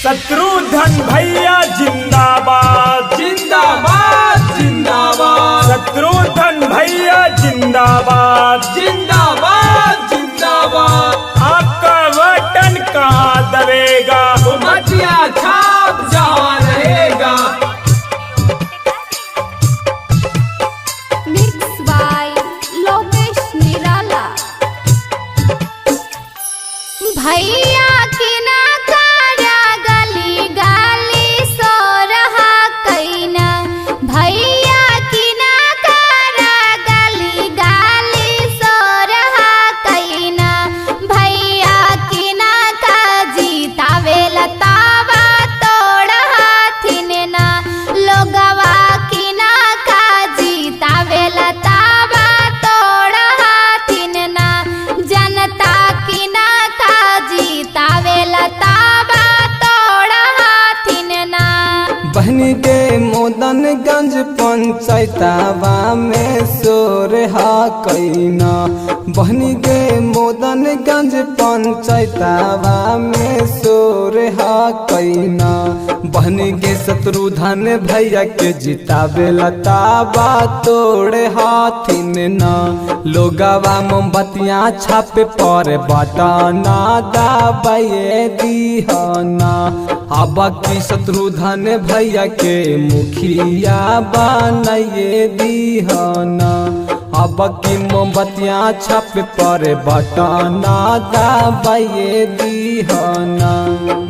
शत्रुघ्न भैया जिंदाबाद जिंदाबाद जिंदाबाद। शत्रुघ्न भैया जिंदाबाद जिंदाबाद जिंदाबाद। आपका बटन कहाँ दबेगा, मटिया छाप जहाँ रहेगा। मिक्स बाय लोकेश निराला। भैया की ना कारा गली गाली सो रहा कैना। भैया की ना कारा गली गाली सो रहा कैना। भैया की ना का जीतावे लतावा तोड़ हाथिन ना। लोगवा की ना का जीतावे लतावा तोड़ हाथिन ना। जनता की ना का जीतावे लतावा तोड़ हाथिन ना। बहनी के मोदनगंज पंचायतवा में शोर हा कैना। बहनी के मोदनगंज पंचायतवा में शोर हा कैना। बहनी के शत्रुघ्न भैया के जितावे लतावा तोड़े हाथिन ना। लोगवा मोमबत्तियाँ छापे पर बटना दबाए दीहना। अब की शत्रुघ्न भैया के मुखिया बनाए दीहना। अब की मोमबत्तियाँ छापे पर बटना दबाए दीहना।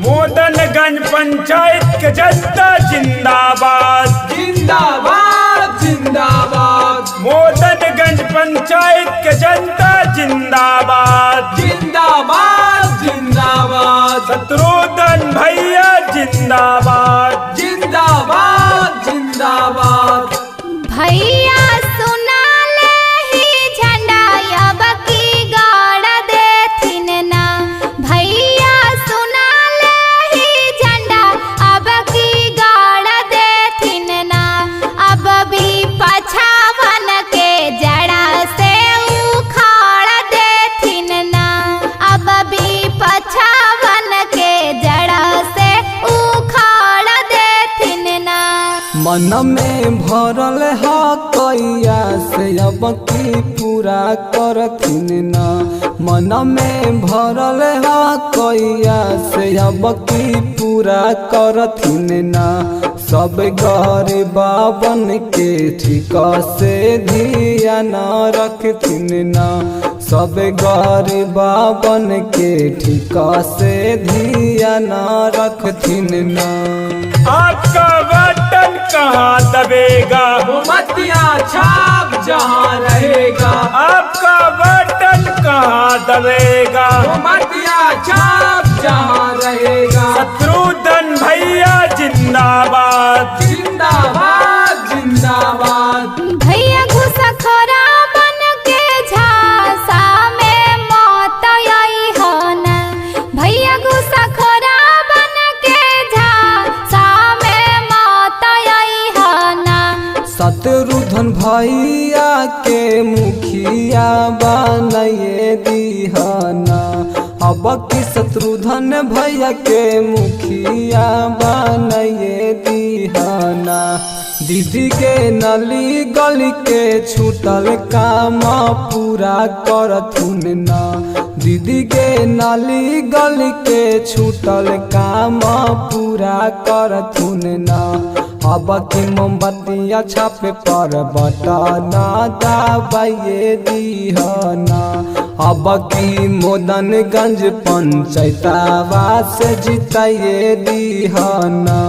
मोदनगंज पंचायत के जनता जिंदाबाद जिंदाबाद जिंदाबाद। मोदनगंज पंचायत के जनता जिंदाबाद जिंदाबाद जिंदाबाद। शत्रुघ्न भैया जिंदाबाद जिंदाबाद जिंदाबाद। भैया सुना ले ही झंडा अब की गाड़ देथिन ना। भैया सुना ले ही झंडा अब की गाड़ देथिन ना। अब भी पछावन के जड़ा से उखाड़ देथिन ना। अब भी पछावन के जड़ा से उखाड़ देथिन ना। मन में भरल हा कैया से अब की पूरा करथिन ना। मन में भरल हा कैया से अब की पूरा करथिन ना। सब गरीबन के ठीक से ध्यान रखथिन ना। सब गरीबन के ठीक से ध्यान रखथिन ना। आपका बटन कहाँ दबेगा, मटिया छाप जहाँ रहेगा। आपका बटन कहाँ दबेगा। मटिया छाप जहाँ रहेगा। शत्रुघ्न भैया जिंदाबाद जिंदाबाद जिंदाबाद। भैया घुसखोरा बन के झांसा में मौत आई हो ना। भैया घुसखोरा बन के झांसा में मौत आई हो ना। शत्रुघ्न भैया के मुखिया बनाए दीहना। अब की शत्रुघ्न भैया के मुखिया बनाए दीहना। दीदी के नली गली के छूटल काम पूरा करथुन ना। दीदी के नली गली के छूटल काम पूरा करथुन ना। अब की मोमबत्तियाँ छापे पर बटना दबाए दीहना। अब की मोदनगंज पंचायतवा से जिताए दीहना।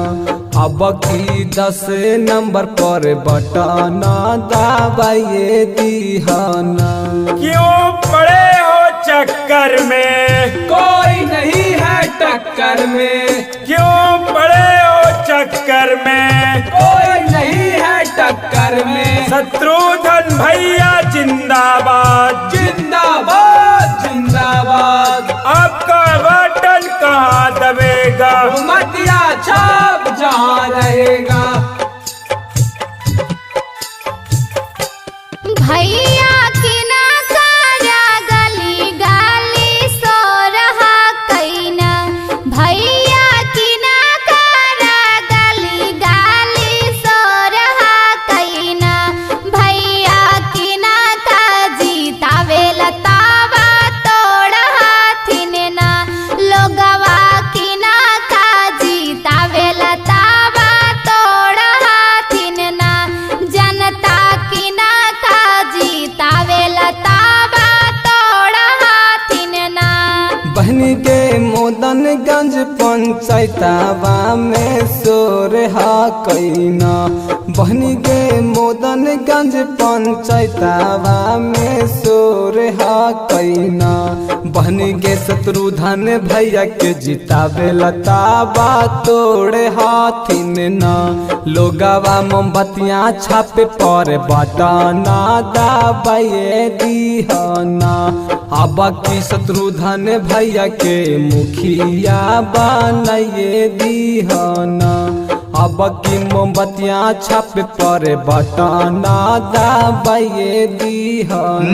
अब की 10 नंबर पर बटना दबाए दीहना। क्यों पड़े हो चक्कर में, कोई नहीं है टक्कर में। क्यों पड़े हो चक्कर में, कोई नहीं है टक्कर में। शत्रुघ्न भैया जिंदाबाद जिंदाबाद जिंदाबाद। आपका बटन कहाँ दबेगा, मटिया छाप जहाँ रहेगा। भैया की ना कारा गली गाली सो रहा कैना। भैया की ना पंचायतवा में सोर हा कैना बन गे मोदनगंज पंचायतवा में सोर हा कैना बन गे शत्रुघ्न भैया के जितावे लताबा तोड़े हाथिन ना लोगवा मोमबत्तियाँ छापे पर बटना दबाए दीहना अब की शत्रुघ्न भैया के मुखिया बनाए दीहना अब की मोमबत्तियाँ छापे पर बटना दबाए दीहना।